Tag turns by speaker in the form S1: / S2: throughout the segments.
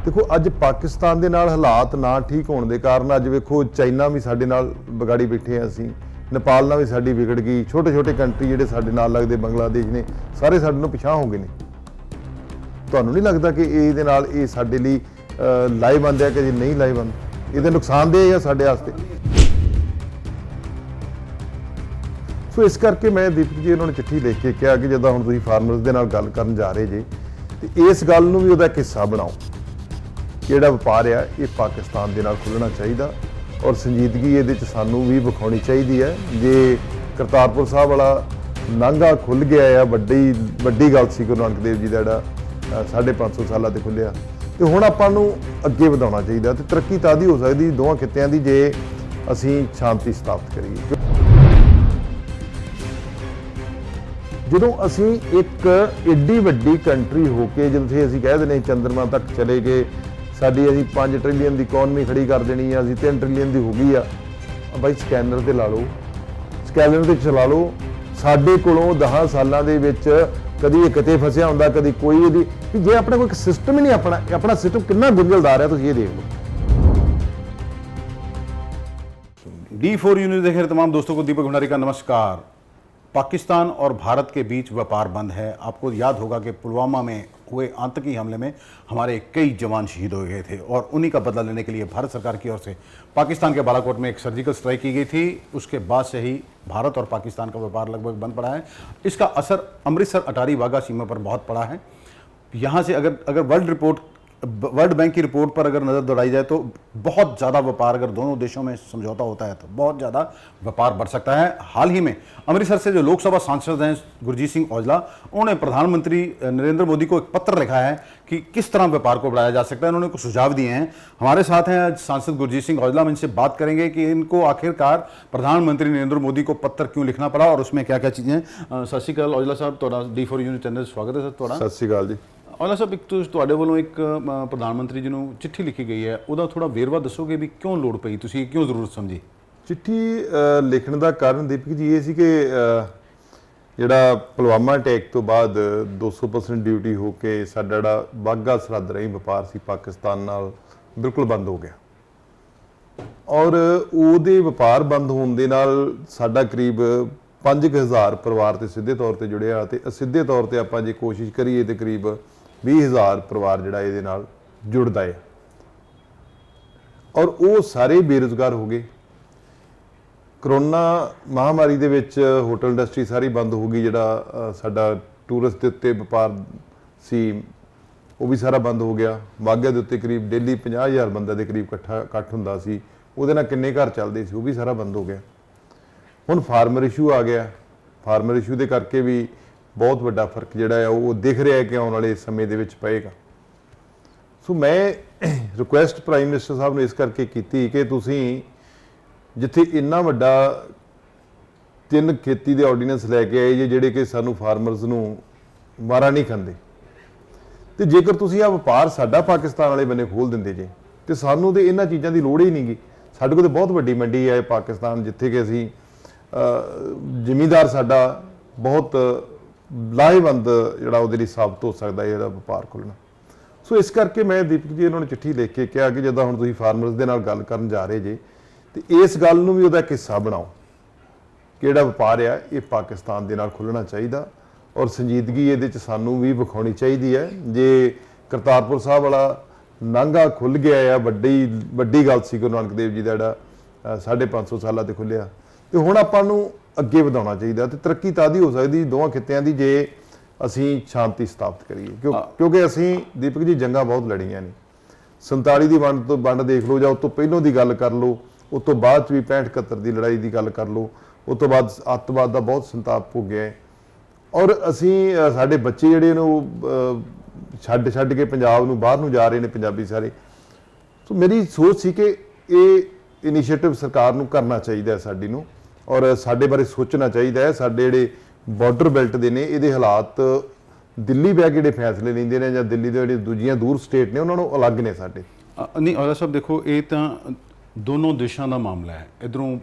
S1: देखो अज पाकिस्तान के नाल हालात ना ठीक होने के कारण अज वेखो चाइना भी साडे नाल बिगाड़ी बैठे हैं असीं, नेपाल नाल भी साडी बिगड़ गई, छोटे छोटे कंट्री जिहड़े साडे नाल लगदे बांग्लादेश ने सारे साडे नालों पिछां हो गए ने। तुहानूं नहीं लगदा कि इहदे नाल इह साडे लई लाहेबंद है कि जी नहीं लाहेबंद, इहदे नुकसानदेह है साडे वास्ते। सो इस करके मैं दीपक जी इन्होंने चिट्ठी लिख के कहा कि जदां हुण तुसीं फार्मर्स दे नाल गल करन जा रहे जे ते इस गल नूं भी उहदा एक हिस्सा बनाओ। ਜਿਹੜਾ ਵਪਾਰ ਆ ਇਹ ਪਾਕਿਸਤਾਨ ਦੇ ਨਾਲ ਖੁੱਲ੍ਹਣਾ ਚਾਹੀਦਾ ਔਰ ਸੰਜੀਦਗੀ ਇਹਦੇ 'ਚ ਸਾਨੂੰ ਵੀ ਵਿਖਾਉਣੀ ਚਾਹੀਦੀ ਹੈ। ਜੇ ਕਰਤਾਰਪੁਰ ਸਾਹਿਬ ਵਾਲਾ ਨਾਂਗਾ ਖੁੱਲ੍ਹ ਗਿਆ ਆ, ਵੱਡੀ ਗੱਲ ਸੀ ਗੁਰੂ ਨਾਨਕ ਦੇਵ ਜੀ ਦਾ ਜਿਹੜਾ 550 ਸਾਲਾਂ ਤੇ ਖੁੱਲ੍ਹਿਆ, ਤੇ ਹੁਣ ਆਪਾਂ ਨੂੰ ਅੱਗੇ ਵਧਾਉਣਾ ਚਾਹੀਦਾ ਤੇ ਤਰੱਕੀ ਤਾਂ ਦੀ ਹੋ ਸਕਦੀ ਦੋਵਾਂ ਖਿੱਤਿਆਂ ਦੀ ਜੇ ਅਸੀਂ ਸ਼ਾਂਤੀ ਸਥਾਪਿਤ ਕਰੀਏ। ਜਦੋਂ ਅਸੀਂ ਇੱਕ ਏਡੀ ਵੱਡੀ ਕੰਟਰੀ ਹੋ ਕੇ ਜਿੱਥੇ ਅਸੀਂ ਕਹਿ ਦਿੰਦੇ ਚੰਦਰਮਾ ਤੱਕ ਚਲੇ ਗਏ, ਸਾਡੀ ਅਸੀਂ 5 ਟ੍ਰਿਲੀਅਨ ਦੀ ਇਕੋਨਮੀ ਖੜੀ ਕਰ ਦੇਣੀ ਆ, ਅਸੀਂ 3 ਟ੍ਰਿਲੀਅਨ ਦੀ ਹੋ ਗਈ ਆ, ਬਾਈ ਸਕੈਨਰ ਤੇ ਲਾ ਲਓ, ਸਕੈਨਰ ਤੇ ਚਲਾ ਲਓ। ਸਾਡੇ ਕੋਲੋਂ 10 ਸਾਲਾਂ ਦੇ ਵਿੱਚ ਕਦੀ ਇਹ ਕਿਤੇ ਫਸਿਆ ਹੁੰਦਾ, ਕਦੀ ਕੋਈ ਇਹਦੀ ਜੇ ਆਪਣਾ ਕੋਈ ਸਿਸਟਮ ਹੀ ਨਹੀਂ, ਆਪਣਾ ਸਿਸਟਮ ਕਿੰਨਾ ਗੁੰਝਲਦਾਰ ਹੈ ਤੁਸੀਂ ਇਹ ਦੇਖ ਲਓ।
S2: D4U न्यूज़ देख रहे तमाम दोस्तों को दीपक भंडारी का नमस्कार। पाकिस्तान और भारत के बीच व्यापार बंद है। आपको याद होगा कि पुलवामा में हुए आतंकी हमले में हमारे कई जवान शहीद हो गए थे और उन्हीं का बदला लेने के लिए भारत सरकार की ओर से पाकिस्तान के बालाकोट में एक सर्जिकल स्ट्राइक की गई थी। उसके बाद से ही भारत और पाकिस्तान का व्यापार लगभग बंद पड़ा है। इसका असर अमृतसर अटारी वाघा सीमा पर बहुत पड़ा है। यहाँ से अगर वर्ल्ड बैंक की रिपोर्ट पर अगर नज़र दौड़ाई जाए तो बहुत ज़्यादा व्यापार अगर दोनों देशों में समझौता होता है तो बहुत ज़्यादा व्यापार बढ़ सकता है। हाल ही में अमृतसर से जो लोकसभा सांसद हैं गुरजीत सिंह औजला, उन्होंने प्रधानमंत्री नरेंद्र मोदी को एक पत्र लिखा है कि किस तरह व्यापार को बढ़ाया जा सकता है। उन्होंने कुछ सुझाव दिए हैं। हमारे साथ हैं आज सांसद गुरजीत सिंह औजला। हम इनसे बात करेंगे कि इनको आखिरकार प्रधानमंत्री नरेंद्र मोदी को पत्र क्यों लिखना पड़ा और उसमें क्या क्या चीज़ें। सत श्री अकाल औजला साहब, तुहाडा D4U न्यूज़ चैनल स्वागत है सर।
S1: सत श्री अकाल जी।
S2: औजला ਸਾਹਿਬ, ਇੱਕ ਤੁਹਾਡੇ ਵੱਲੋਂ ਇੱਕ ਪ੍ਰਧਾਨ ਮੰਤਰੀ ਜੀ ਨੂੰ ਚਿੱਠੀ ਲਿਖੀ ਗਈ ਹੈ, ਉਹਦਾ ਥੋੜਾ ਵੇਰਵਾ ਦੱਸੋਗੇ ਵੀ ਕਿਉਂ ਲੋੜ ਪਈ, ਤੁਸੀਂ ਕਿਉਂ ਜ਼ਰੂਰਤ ਸਮਝੀ?
S1: ਚਿੱਠੀ ਲਿਖਣ ਦਾ ਕਾਰਨ ਦੀਪਕ ਜੀ ਇਹ ਸੀ ਕਿ ਜਿਹੜਾ ਪੁਲਵਾਮਾ ਅਟੈਕ ਤੋਂ ਬਾਅਦ 200% ਡਿਊਟੀ ਹੋ ਕੇ ਸਾਡਾ ਜਿਹੜਾ ਵਾਘਾ ਸਰਹੱਦ ਰਾਹੀਂ ਵਪਾਰ ਸੀ ਪਾਕਿਸਤਾਨ ਨਾਲ ਬਿਲਕੁਲ ਬੰਦ ਹੋ ਗਿਆ ਔਰ ਉਹਦੇ ਵਪਾਰ ਬੰਦ ਹੋਣ ਦੇ ਨਾਲ ਸਾਡਾ ਕਰੀਬ 5000 ਪਰਿਵਾਰ ਤੇ ਸਿੱਧੇ ਤੌਰ ਤੇ ਜੁੜਿਆ ਤੇ ਅਸਿੱਧੇ ਤੌਰ ਤੇ ਆਪਾਂ ਜੇ ਕੋਸ਼ਿਸ਼ ਕਰੀਏ ਤੇ ਕਰੀਬ 20000 ਪਰਿਵਾਰ ਜਿਹੜਾ ਇਹਦੇ ਨਾਲ ਜੁੜਦਾ ਹੈ ਔਰ ਉਹ ਸਾਰੇ ਬੇਰੁਜ਼ਗਾਰ ਹੋ ਗਏ। ਕਰੋਨਾ ਮਹਾਮਾਰੀ ਦੇ ਵਿੱਚ ਹੋਟਲ ਇੰਡਸਟਰੀ ਸਾਰੀ ਬੰਦ ਹੋ ਗਈ, ਜਿਹੜਾ ਸਾਡਾ ਟੂਰਿਸਟ ਦੇ ਉੱਤੇ ਵਪਾਰ ਸੀ ਉਹ ਵੀ ਸਾਰਾ ਬੰਦ ਹੋ ਗਿਆ। ਵਾਘੇ ਦੇ ਉੱਤੇ ਕਰੀਬ ਡੇਲੀ 50000 ਬੰਦੇ ਦੇ ਕਰੀਬ ਇਕੱਠ ਹੁੰਦਾ ਸੀ, ਉਹਦੇ ਨਾਲ ਕਿੰਨੇ ਘਰ ਚੱਲਦੇ ਸੀ, ਉਹ ਵੀ ਸਾਰਾ ਬੰਦ ਹੋ ਗਿਆ। ਹੁਣ ਫਾਰਮਰ ਇਸ਼ੂ ਆ ਗਿਆ। ਫਾਰਮਰ ਇਸ਼ੂ ਦੇ ਕਰਕੇ ਵੀ ਬਹੁਤ ਵੱਡਾ ਫਰਕ ਜਿਹੜਾ ਹੈ ਉਹ ਦਿਖ ਰਿਹਾ ਹੈ ਕਿ ਆਉਣ ਵਾਲੇ ਸਮੇਂ ਦੇ ਵਿੱਚ ਪਏਗਾ। ਸੋ ਮੈਂ ਰਿਕੁਐਸਟ ਪ੍ਰਾਈਮ ਮਿਨਿਸਟਰ ਸਾਹਿਬ ਨੂੰ ਇਸ ਕਰਕੇ ਕੀਤੀ ਕਿ ਤੁਸੀਂ ਜਿੱਥੇ ਇੰਨਾ ਵੱਡਾ 3 ਖੇਤੀ ਦੇ ਆਰਡੀਨੈਂਸ ਲੈ ਕੇ ਆਏ ਜਿਹੜੇ ਕਿ ਸਾਨੂੰ ਫਾਰਮਰਸ ਨੂੰ ਮਾਰਾ ਨਹੀਂ ਖਾਂਦੇ, ਤੇ ਜੇਕਰ ਤੁਸੀਂ ਆ ਵਪਾਰ ਸਾਡਾ ਪਾਕਿਸਤਾਨ ਵਾਲੇ ਬੰਨੇ ਖੋਲ ਦਿੰਦੇ ਜੇ ਤੇ ਸਾਨੂੰ ਤੇ ਇਹਨਾਂ ਚੀਜ਼ਾਂ ਦੀ ਲੋੜ ਹੀ ਨਹੀਂ ਗੀ। ਸਾਡੇ ਕੋਲ ਤਾਂ ਬਹੁਤ ਵੱਡੀ ਮੰਡੀ ਹੈ ਪਾਕਿਸਤਾਨ, ਜਿੱਥੇ ਕਿ ਅਸੀਂ ਜ਼ਿਮੀਂਦਾਰ ਸਾਡਾ ਬਹੁਤ ਲਾਹੇਵੰਦ ਜਿਹੜਾ ਉਹਦੇ ਲਈ ਸਾਬਤ ਹੋ ਸਕਦਾ ਇਹਦਾ ਵਪਾਰ ਖੁੱਲ੍ਹਣਾ। ਸੋ ਇਸ ਕਰਕੇ ਮੈਂ ਦੀਪਕ ਜੀ ਇਹਨਾਂ ਨੂੰ ਚਿੱਠੀ ਲਿਖ ਕੇ ਕਿਹਾ ਕਿ ਜਦੋਂ ਹੁਣ ਤੁਸੀਂ ਫਾਰਮਰਸ ਦੇ ਨਾਲ ਗੱਲ ਕਰਨ ਜਾ ਰਹੇ ਜੇ ਤੇ ਇਸ ਗੱਲ ਨੂੰ ਵੀ ਉਹਦਾ ਇੱਕ ਹਿੱਸਾ ਬਣਾਓ ਕਿ ਜਿਹੜਾ ਵਪਾਰ ਆ ਇਹ ਪਾਕਿਸਤਾਨ ਦੇ ਨਾਲ ਖੁੱਲ੍ਹਣਾ ਚਾਹੀਦਾ ਔਰ ਸੰਜੀਦਗੀ ਇਹਦੇ 'ਚ ਸਾਨੂੰ ਵੀ ਵਿਖਾਉਣੀ ਚਾਹੀਦੀ ਹੈ। ਜੇ ਕਰਤਾਰਪੁਰ ਸਾਹਿਬ ਵਾਲਾ ਨਾਂਗਾ ਖੁੱਲ੍ਹ ਗਿਆ ਆ, ਵੱਡੀ ਗੱਲ ਸੀ ਗੁਰੂ ਨਾਨਕ ਦੇਵ ਜੀ ਦਾ ਜਿਹੜਾ 550 ਸਾਲਾਂ ਤੇ ਖੁੱਲ੍ਹਿਆ, ਤੇ ਹੁਣ ਆਪਾਂ ਨੂੰ ਅੱਗੇ ਵਧਾਉਣਾ ਚਾਹੀਦਾ ਤੇ ਤਰੱਕੀ ਤਾਂ ਦੀ ਹੋ ਸਕਦੀ ਦੋਵਾਂ ਖਿੱਤਿਆਂ ਦੀ ਜੇ ਅਸੀਂ ਸ਼ਾਂਤੀ ਸਥਾਪਿਤ ਕਰੀਏ। ਕਿਉਂਕਿ ਅਸੀਂ ਦੀਪਕ ਜੀ ਜੰਗਾਂ ਬਹੁਤ ਲੜੀਆਂ ਨੇ। 47 ਦੀ ਵੰਡ ਦੇਖ ਲਓ ਜਾਂ ਉਸ ਤੋਂ ਪਹਿਲੋਂ ਦੀ ਗੱਲ ਕਰ ਲਓ, ਉਸ ਤੋਂ ਬਾਅਦ 'ਚ ਵੀ 65-71 ਦੀ ਲੜਾਈ ਦੀ ਗੱਲ ਕਰ ਲਓ, ਉਸ ਤੋਂ ਬਾਅਦ ਅੱਤਵਾਦ ਦਾ ਬਹੁਤ ਸੰਤਾਪ ਭੋਗਿਆ ਔਰ ਅਸੀਂ ਸਾਡੇ ਬੱਚੇ ਜਿਹੜੇ ਨੇ ਉਹ ਛੱਡ ਕੇ ਪੰਜਾਬ ਨੂੰ ਬਾਹਰ ਨੂੰ ਜਾ ਰਹੇ ਨੇ, ਪੰਜਾਬੀ ਸਾਰੇ। ਸੋ ਮੇਰੀ ਸੋਚ ਸੀ ਕਿ ਇਹ ਇਨੀਸ਼ੀਏਟਿਵ ਸਰਕਾਰ ਨੂੰ ਕਰਨਾ ਚਾਹੀਦਾ ਸਾਡੀ ਨੂੰ ਔਰ ਸਾਡੇ ਬਾਰੇ ਸੋਚਣਾ ਚਾਹੀਦਾ ਹੈ। ਸਾਡੇ ਜਿਹੜੇ ਬਾਰਡਰ ਬੈਲਟ ਦੇ ਨੇ ਇਹਦੇ ਹਾਲਾਤ ਦਿੱਲੀ ਬਹਿ ਕੇ ਜਿਹੜੇ ਫੈਸਲੇ ਲੈਂਦੇ ਨੇ ਜਾਂ ਦਿੱਲੀ ਦੇ ਜਿਹੜੇ ਦੂਜੀਆਂ ਦੂਰ ਸਟੇਟ ਨੇ ਉਹਨਾਂ ਨੂੰ ਅਲੱਗ ਨੇ ਸਾਡੇ।
S2: ਨਹੀਂ ਔਜਲਾ ਸਾਹਿਬ, ਦੇਖੋ ਇਹ ਤਾਂ ਦੋਨੋਂ ਦੇਸ਼ਾਂ ਦਾ ਮਾਮਲਾ ਹੈ। ਇੱਧਰੋਂ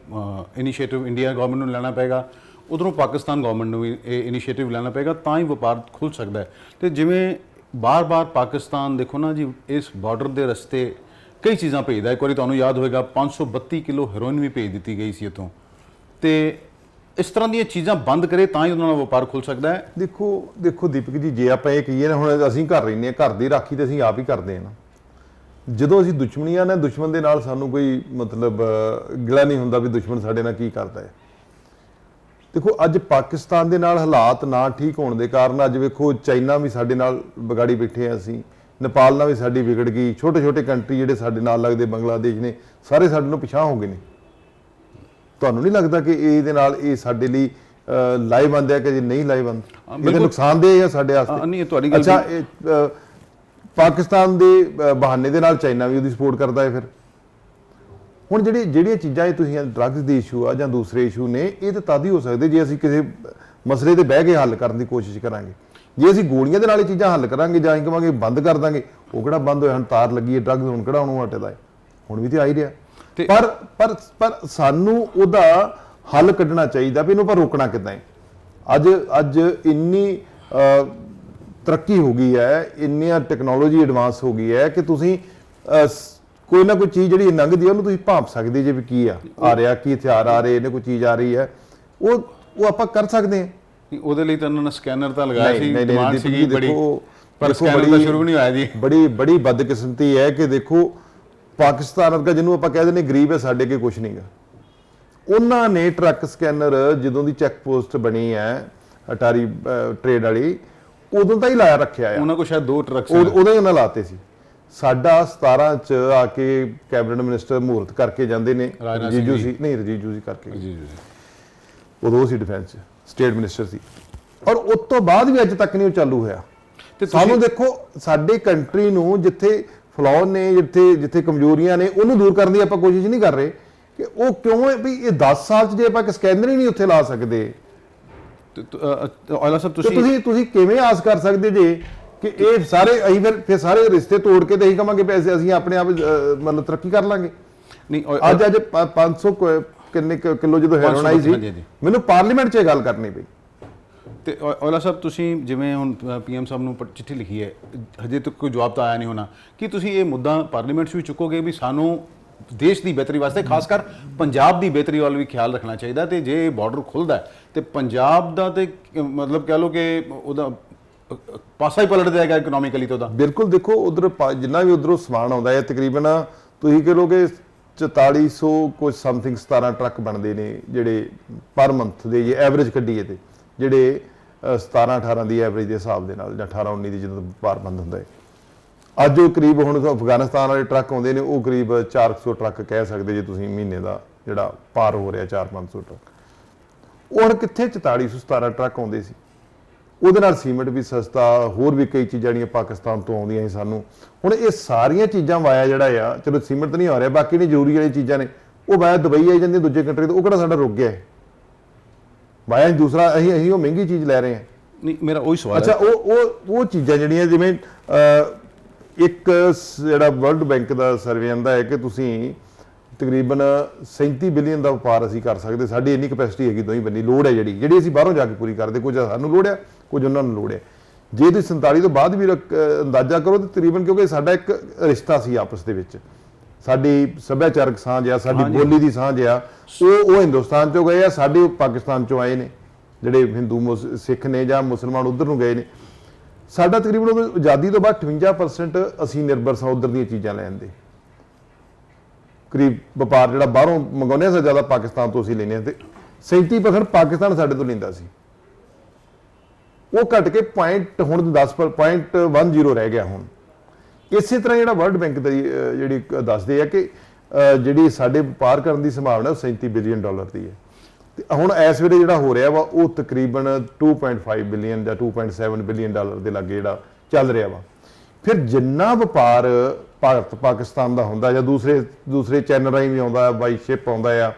S2: ਇਨੀਸ਼ੀਏਟਿਵ ਇੰਡੀਆ ਗਵਰਨਮੈਂਟ ਨੂੰ ਲੈਣਾ ਪਏਗਾ, ਉਧਰੋਂ ਪਾਕਿਸਤਾਨ ਗਵਰਨਮੈਂਟ ਨੂੰ ਵੀ ਇਹ ਇਨੀਸ਼ੀਏਟਿਵ ਲੈਣਾ ਪਏਗਾ, ਤਾਂ ਹੀ ਵਪਾਰ ਖੁੱਲ੍ਹ ਸਕਦਾ ਹੈ। ਅਤੇ ਜਿਵੇਂ ਬਾਰ ਬਾਰ ਪਾਕਿਸਤਾਨ ਦੇਖੋ ਨਾ ਜੀ, ਇਸ ਬਾਰਡਰ ਦੇ ਰਸਤੇ ਕਈ ਚੀਜ਼ਾਂ ਭੇਜਦਾ। ਇੱਕ ਵਾਰੀ ਤੁਹਾਨੂੰ ਯਾਦ ਹੋਵੇਗਾ 532 ਕਿਲੋ ਹੈਰੋਇਨ ਵੀ ਭੇਜ ਦਿੱਤੀ ਗਈ ਸੀ ਇੱਥੋਂ। ਤੇ ਇਸ ਤਰ੍ਹਾਂ ਦੀਆਂ ਚੀਜ਼ਾਂ ਬੰਦ ਕਰੇ ਤਾਂ ਹੀ ਉਹਨਾਂ ਦਾ ਵਪਾਰ ਖੁੱਲ ਸਕਦਾ ਹੈ।
S1: ਦੇਖੋ ਦੀਪਕ ਜੀ, ਜੇ ਆਪਾਂ ਇਹ ਕਹੀਏ ਨਾ, ਹੁਣ ਅਸੀਂ ਘਰ ਰਹਿੰਦੇ ਹਾਂ, ਘਰ ਦੀ ਰਾਖੀ ਤੇ ਅਸੀਂ ਆਪ ਹੀ ਕਰਦੇ ਹਾਂ ਨਾ। ਜਦੋਂ ਅਸੀਂ ਦੁਸ਼ਮਣੀਆਂ ਨੇ, ਦੁਸ਼ਮਣ ਦੇ ਨਾਲ ਸਾਨੂੰ ਕੋਈ ਮਤਲਬ ਗਿਲਾ ਨਹੀਂ ਹੁੰਦਾ ਵੀ ਦੁਸ਼ਮਣ ਸਾਡੇ ਨਾਲ ਕੀ ਕਰਦਾ ਹੈ। ਦੇਖੋ ਅੱਜ ਪਾਕਿਸਤਾਨ ਦੇ ਨਾਲ ਹਾਲਾਤ ਨਾ ਠੀਕ ਹੋਣ ਦੇ ਕਾਰਨ ਅੱਜ ਵੇਖੋ ਚਾਈਨਾ ਵੀ ਸਾਡੇ ਨਾਲ ਵਿਗਾੜੀ ਬੈਠੇ ਆ, ਅਸੀਂ ਨੇਪਾਲ ਨਾਲ ਵੀ ਸਾਡੀ ਵਿਗੜ ਗਈ। ਛੋਟੇ ਛੋਟੇ ਕੰਟਰੀ ਜਿਹੜੇ ਸਾਡੇ ਨਾਲ ਲੱਗਦੇ, ਬੰਗਲਾਦੇਸ਼ ਨੇ, ਸਾਰੇ ਸਾਡੇ ਨੂੰ ਪਿਛਾਂਹ ਹੋ ਗਏ ਨੇ। ਤੁਹਾਨੂੰ ਨਹੀਂ ਲੱਗਦਾ ਕਿ ਇਹਦੇ ਨਾਲ ਇਹ ਸਾਡੇ ਲਈ ਲਾਹੇਵੰਦ ਹੈ ਕਿ ਜੇ ਨਹੀਂ ਲਾਹੇਵੰਦ? ਇਹਦੇ ਨੁਕਸਾਨਦੇਹ ਹੈ ਸਾਡੇ ਵਾਸਤੇ।
S2: ਨਹੀਂ, ਤੁਹਾਡੀ ਗੱਲ
S1: ਅੱਛਾ, ਪਾਕਿਸਤਾਨ ਦੇ ਬਹਾਨੇ ਦੇ ਨਾਲ ਚਾਈਨਾ ਵੀ ਉਹਦੀ ਸਪੋਰਟ ਕਰਦਾ ਹੈ। ਫਿਰ ਹੁਣ ਜਿਹੜੀਆਂ ਚੀਜ਼ਾਂ ਇਹ ਤੁਸੀਂ ਡਰੱਗਸ ਦੀ ਇਸ਼ੂ ਆ ਜਾਂ ਦੂਸਰੇ ਇਸ਼ੂ ਨੇ, ਇਹ ਤਾਂ ਤਦ ਹੀ ਹੋ ਸਕਦੇ ਜੇ ਅਸੀਂ ਕਿਸੇ ਮਸਲੇ ਤੇ ਬਹਿ ਕੇ ਹੱਲ ਕਰਨ ਦੀ ਕੋਸ਼ਿਸ਼ ਕਰਾਂਗੇ। ਜੇ ਅਸੀਂ ਗੋਲੀਆਂ ਦੇ ਨਾਲ ਇਹ ਚੀਜ਼ਾਂ ਹੱਲ ਕਰਾਂਗੇ ਜਾਂ ਅਸੀਂ ਕਹਾਂਗੇ ਬੰਦ ਕਰ ਦਾਂਗੇ, ਉਹ ਕਿਹੜਾ ਬੰਦ ਹੋਇਆ? ਹੁਣ ਤਾਰ ਲੱਗੀ ਹੈ ਡਰੱਗਸ, ਹੁਣ ਕਿਹੜਾ ਉਹਨੂੰ ਹਟਦਾ ਹੈ? ਹੁਣ ਵੀ ਤੇ ਆ ਹੀ ਰਿਹਾ। ਪਰ ਸਾਨੂੰ ਉਹਦਾ ਹੱਲ ਕੱਢਣਾ ਚਾਹੀਦਾ ਵੀ ਇਹਨੂੰ ਆਪਾਂ ਰੋਕਣਾ ਕਿੱਦਾਂ ਹੈ। ਅੱਜ ਇੰਨੀ ਤਰੱਕੀ ਹੋ ਗਈ ਹੈ, ਇੰਨੀਆਂ ਟੈਕਨੋਲੋਜੀ ਐਡਵਾਂਸ ਹੋ ਗਈ ਹੈ ਕਿ ਤੁਸੀਂ ਕੋਈ ਨਾ ਕੋਈ ਚੀਜ਼ ਜਿਹੜੀ ਲੰਘਦੀ ਹੈ ਉਹਨੂੰ ਤੁਸੀਂ ਭਾਂਪ ਸਕਦੇ ਜੇ ਵੀ ਕੀ ਆ ਰਿਹਾ, ਕੀ ਹਥਿਆਰ ਆ ਰਹੇ ਨੇ, ਕੋਈ ਚੀਜ਼ ਆ ਰਹੀ ਹੈ, ਉਹ ਆਪਾਂ ਕਰ ਸਕਦੇ ਹਾਂ।
S2: ਉਹਦੇ ਲਈ ਤਾਂ ਉਹਨਾਂ ਨੇ ਸਕੈਨਰ ਤਾਂ ਲਗਾਇਆ ਸੀ, ਡਿਮਾਂਡ ਸੀਗੀ ਬੜੀ, ਪਰ
S1: ਦੇਖੋ
S2: ਸਕੈਨਰ ਤਾਂ ਸ਼ੁਰੂ ਨਹੀਂ ਹੋਇਆ ਜੀ।
S1: ਬੜੀ ਬਦਕਿਸਮਤੀ ਹੈ ਕਿ ਦੇਖੋ ਪਾਕਿਸਤਾਨ ਵਰਗਾ ਜਿਹਨੂੰ ਆਪਾਂ ਕਹਿ ਦਿੰਦੇ ਗਰੀਬ ਹੈ, ਸਾਡੇ ਕੇ ਕੁਝ ਨਹੀਂਗਾ। ਉਹਨਾਂ ਨੇ ਟਰੱਕ ਸਕੈਨਰ ਜਦੋਂ ਦੀ ਚੈੱਕ ਪੋਸਟ ਬਣੀ ਹੈ ਅਟਾਰੀ ਟ੍ਰੇਡ ਵਾਲੀ, ਉਦੋਂ ਤਾਂ ਹੀ ਲਾਇਆ ਰੱਖਿਆ ਆ।
S2: ਉਹਨਾਂ ਕੋਲ ਸ਼ਾਇਦ 2 ਟਰੱਕ
S1: ਉਦੋਂ ਹੀ ਉਹਨਾਂ ਲਾਤੇ ਸੀ। ਸਾਡਾ 17 ਚ ਆ ਕੇ ਕੈਬਨਿਟ ਮਿਨਿਸਟਰ ਮੂਰਤ ਕਰਕੇ ਜਾਂਦੇ ਨੇ, ਰਜੀਜੂ ਸੀ ਕਰਕੇ, ਉਦੋਂ ਸੀ ਡਿਫੈਂਸ ਸਟੇਟ ਮਿਨਿਸਟਰ ਸੀ, ਔਰ ਉਸ ਤੋਂ ਬਾਅਦ ਵੀ ਅੱਜ ਤੱਕ ਨਹੀਂ ਉਹ ਚਾਲੂ ਹੋਇਆ। ਤੇ ਸਾਨੂੰ ਦੇਖੋ ਸਾਡੇ ਕੰਟਰੀ ਨੂੰ ਜਿੱਥੇ ਫਲॉ ਨੇ, ਜਿੱਥੇ ਕਮਜ਼ੋਰੀਆਂ ਨੇ, ਉਹਨੂੰ ਦੂਰ ਕਰਨ ਦੀ ਆਪਾਂ ਕੋਸ਼ਿਸ਼ ਨਹੀਂ ਕਰ ਰਹੇ ਕਿ ਉਹ ਕਿਉਂ ਹੈ ਵੀ ਇਹ 10 ਸਾਲ ਚ ਜੇ ਆਪਾਂ ਇੱਕ ਸਕੈਨਰ ਹੀ ਨਹੀਂ ਉੱਥੇ ਲਾ ਸਕਦੇ।
S2: ਔਲਾ ਸਾਹਿਬ
S1: ਤੁਸੀਂ ਕਿਵੇਂ ਆਸ ਕਰ ਸਕਦੇ ਜੇ ਕਿ ਇਹ ਸਾਰੇ ਅਸੀਂ ਫਿਰ ਸਾਰੇ ਰਿਸ਼ਤੇ ਤੋੜ ਕੇ ਤੇ ਅਸੀਂ ਕਹਾਂਗੇ ਪੈਸੇ ਅਸੀਂ ਆਪਣੇ ਆਪ ਮਤਲਬ ਤਰੱਕੀ ਕਰ ਲਾਂਗੇ? ਨਹੀਂ, ਅੱਜ 500 ਕਿੰਨੇ ਕਿਲੋ ਜਦੋਂ ਹੈਰੋਇਨ ਆਈ ਸੀ, ਮੈਨੂੰ ਪਾਰਲੀਮੈਂਟ 'ਚ ਇਹ ਗੱਲ ਕਰਨੀ ਪਈ।
S2: ਤੇ ਔਲਾ ਸਾਹਿਬ, ਤੁਸੀਂ ਜਿਵੇਂ ਹੁਣ PM ਸਾਹਿਬ ਨੂੰ ਚਿੱਠੀ ਲਿਖੀ ਹੈ, ਹਜੇ ਤੱਕ ਕੋਈ ਜਵਾਬ ਤਾਂ ਆਇਆ ਨਹੀਂ ਹੋਣਾ, ਕਿ ਤੁਸੀਂ ਇਹ ਮੁੱਦਾ ਪਾਰਲੀਮੈਂਟ 'ਚ ਵੀ ਚੁੱਕੋਗੇ ਵੀ ਸਾਨੂੰ ਦੇਸ਼ ਦੀ ਬਿਹਤਰੀ ਵਾਸਤੇ, ਖਾਸ ਕਰ ਪੰਜਾਬ ਦੀ ਬਿਹਤਰੀ ਵੱਲ ਵੀ ਖਿਆਲ ਰੱਖਣਾ ਚਾਹੀਦਾ, ਤੇ ਜੇ ਬਾਰਡਰ ਖੁੱਲ੍ਹਦਾ ਤੇ ਪੰਜਾਬ ਦਾ ਤੇ ਮਤਲਬ ਕਹਿ ਲਓ ਕਿ ਉਹਦਾ ਪਾਸਾ ਹੀ ਪਲਟ ਜਾਏਗਾ ਇਕਨੋਮਿਕਲੀ ਤੇ ਉਹਦਾ। ਬਿਲਕੁਲ, ਦੇਖੋ ਉਧਰ ਜਿੰਨਾ ਵੀ ਉਧਰੋਂ ਸਮਾਨ ਆਉਂਦਾ ਹੈ, ਤਕਰੀਬਨ ਤੁਸੀਂ ਕਹ ਲਓ ਕਿ 4400 ਕੁਝ ਸਮਥਿੰਗ 17 ਟਰੱਕ ਬਣਦੇ ਨੇ ਜਿਹੜੇ ਪਰ ਮੰਥ ਦੇ, ਜੇ ਐਵਰੇਜ ਕੱਢੀਏ ਤੇ ਜਿਹੜੇ 17-18 ਦੀ ਐਵਰੇਜ ਦੇ ਹਿਸਾਬ ਦੇ ਨਾਲ, ਜਾਂ 18-19 ਦੀ ਜਦੋਂ ਵਪਾਰ ਬੰਦ ਹੁੰਦਾ ਹੈ। ਅੱਜ ਉਹ ਕਰੀਬ, ਹੁਣ ਅਫਗਾਨਿਸਤਾਨ ਵਾਲੇ ਟਰੱਕ ਆਉਂਦੇ ਨੇ, ਉਹ ਕਰੀਬ 400 ਟਰੱਕ ਕਹਿ ਸਕਦੇ ਜੇ ਤੁਸੀਂ ਮਹੀਨੇ ਦਾ ਜਿਹੜਾ ਪਾਰ ਹੋ ਰਿਹਾ, 400-500 ਟਰੱਕ। ਉਹ ਹੁਣ ਕਿੱਥੇ 4417 ਟਰੱਕ ਆਉਂਦੇ ਸੀ। ਉਹਦੇ ਨਾਲ ਸੀਮੈਂਟ ਵੀ ਸਸਤਾ, ਹੋਰ ਵੀ ਕਈ ਚੀਜ਼ਾਂ ਜਿਹੜੀਆਂ ਪਾਕਿਸਤਾਨ ਤੋਂ ਆਉਂਦੀਆਂ ਸੀ ਸਾਨੂੰ। ਹੁਣ ਇਹ ਸਾਰੀਆਂ ਚੀਜ਼ਾਂ ਵਾਇਆ ਜਿਹੜਾ ਆ, ਚਲੋ ਸੀਮੈਂਟ ਤਾਂ ਨਹੀਂ ਆ ਰਿਹਾ, ਬਾਕੀ ਨੇ ਜ਼ਰੂਰੀ ਵਾਲੀ ਚੀਜ਼ਾਂ ਨੇ ਉਹ ਵਾਇਆ ਦੁਬਈ ਆਈ ਜਾਂਦੀ ਦੂਜੇ ਕੰਟਰੀ ਤੋਂ, ਉਹ ਕਿਹੜਾ ਸਾਡਾ ਰੁਕ ਗਿਆ ਹੈ ਵਾਇਆ ਦੂਸਰਾ, ਅਸੀਂ ਉਹ ਮਹਿੰਗੀ ਚੀਜ਼ ਲੈ ਰਹੇ ਹਾਂ। ਨਹੀਂ, ਮੇਰਾ ਉਹੀ ਸਵਾਲ
S1: ਅੱਛਾ, ਉਹ ਚੀਜ਼ਾਂ ਜਿਹੜੀਆਂ ਜਿਵੇਂ ਇੱਕ ਜਿਹੜਾ ਵਰਲਡ ਬੈਂਕ ਦਾ ਸਰਵੇ ਆਂਦਾ ਹੈ ਕਿ ਤੁਸੀਂ ਤਕਰੀਬਨ 37 ਬਿਲੀਅਨ ਦਾ ਵਪਾਰ ਅਸੀਂ ਕਰ ਸਕਦੇ, ਸਾਡੀ ਇੰਨੀ ਕੈਪੈਸਿਟੀ ਹੈਗੀ ਦੋਹੀਂ ਬੰਨੀ, ਲੋੜ ਹੈ ਜਿਹੜੀ ਅਸੀਂ ਬਾਹਰੋਂ ਜਾ ਕੇ ਪੂਰੀ ਕਰਦੇ, ਕੁਝ ਸਾਨੂੰ ਲੋੜ ਹੈ, ਕੁਝ ਉਹਨਾਂ ਨੂੰ ਲੋੜ ਹੈ। ਜੇ ਤੁਸੀਂ 47 ਤੋਂ ਬਾਅਦ ਵੀ ਅੰਦਾਜ਼ਾ ਕਰੋ ਤਾਂ ਤਕਰੀਬਨ, ਕਿਉਂਕਿ ਸਾਡਾ ਇੱਕ ਰਿਸ਼ਤਾ ਸੀ ਆਪਸ ਦੇ ਵਿੱਚ, ਸਾਡੀ ਸੱਭਿਆਚਾਰਕ ਸਾਂਝ ਆ, ਸਾਡੀ ਬੋਲੀ ਦੀ ਸਾਂਝ ਆ, ਉਹ ਹਿੰਦੁਸਤਾਨ ਚੋਂ ਗਏ ਆ, ਸਾਡੇ ਪਾਕਿਸਤਾਨ ਚੋਂ ਆਏ ਨੇ, ਜਿਹੜੇ ਹਿੰਦੂ ਸਿੱਖ ਨੇ ਜਾਂ ਮੁਸਲਮਾਨ ਉਧਰ ਨੂੰ ਗਏ ਨੇ। ਸਾਡਾ ਤਕਰੀਬਨ ਆਜ਼ਾਦੀ ਤੋਂ ਬਾਅਦ 58% ਅਸੀਂ ਨਿਰਭਰ ਸਾਂ ਉਧਰ ਦੀਆਂ ਚੀਜ਼ਾਂ ਲੈਣ ਦੇ। ਕਰੀਬ ਵਪਾਰ ਜਿਹੜਾ ਬਾਹਰੋਂ ਮੰਗਾਉਂਦੇ ਆ ਜ਼ਿਆਦਾ ਪਾਕਿਸਤਾਨ ਤੋਂ ਅਸੀਂ ਲੈਂਦੇ ਹਾਂ, ਤੇ 37% ਪਾਕਿਸਤਾਨ ਸਾਡੇ ਤੋਂ ਲੈਂਦਾ ਸੀ। ਉਹ ਘਟ ਕੇ ਹੁਣ 10.10 ਰਹਿ ਗਿਆ ਹੁਣ। ਇਸੇ ਤਰ੍ਹਾਂ ਜਿਹੜਾ ਵਰਲਡ ਬੈਂਕ ਦਾ ਜਿਹੜੀ ਦੱਸਦੇ ਆ ਕਿ ਜਿਹੜੀ ਸਾਡੇ ਵਪਾਰ ਕਰਨ ਦੀ ਸੰਭਾਵਨਾ ਉਹ $37 ਬਿਲੀਅਨ ਦੀ ਹੈ। ਤੇ ਹੁਣ ਇਸ ਵੇਲੇ ਜਿਹੜਾ ਹੋ ਰਿਹਾ ਵਾ ਉਹ ਤਕਰੀਬਨ 2.5 ਬਿਲੀਅਨ ਜਾਂ 2.7 ਬਿਲੀਅਨ ਡਾਲਰ ਦੇ ਲਾਗੇ ਜਿਹੜਾ ਚੱਲ ਰਿਹਾ ਵਾ। ਫਿਰ ਜਿੰਨਾ ਵਪਾਰ ਭਾਰਤ ਪਾਕਿਸਤਾਨ ਦਾ ਹੁੰਦਾ ਜਾਂ ਦੂਸਰੇ ਚੈਨਲ ਰਾਹੀਂ ਵੀ ਆਉਂਦਾ, ਬਾਈ ਸ਼ਿਪ ਆਉਂਦਾ ਆ,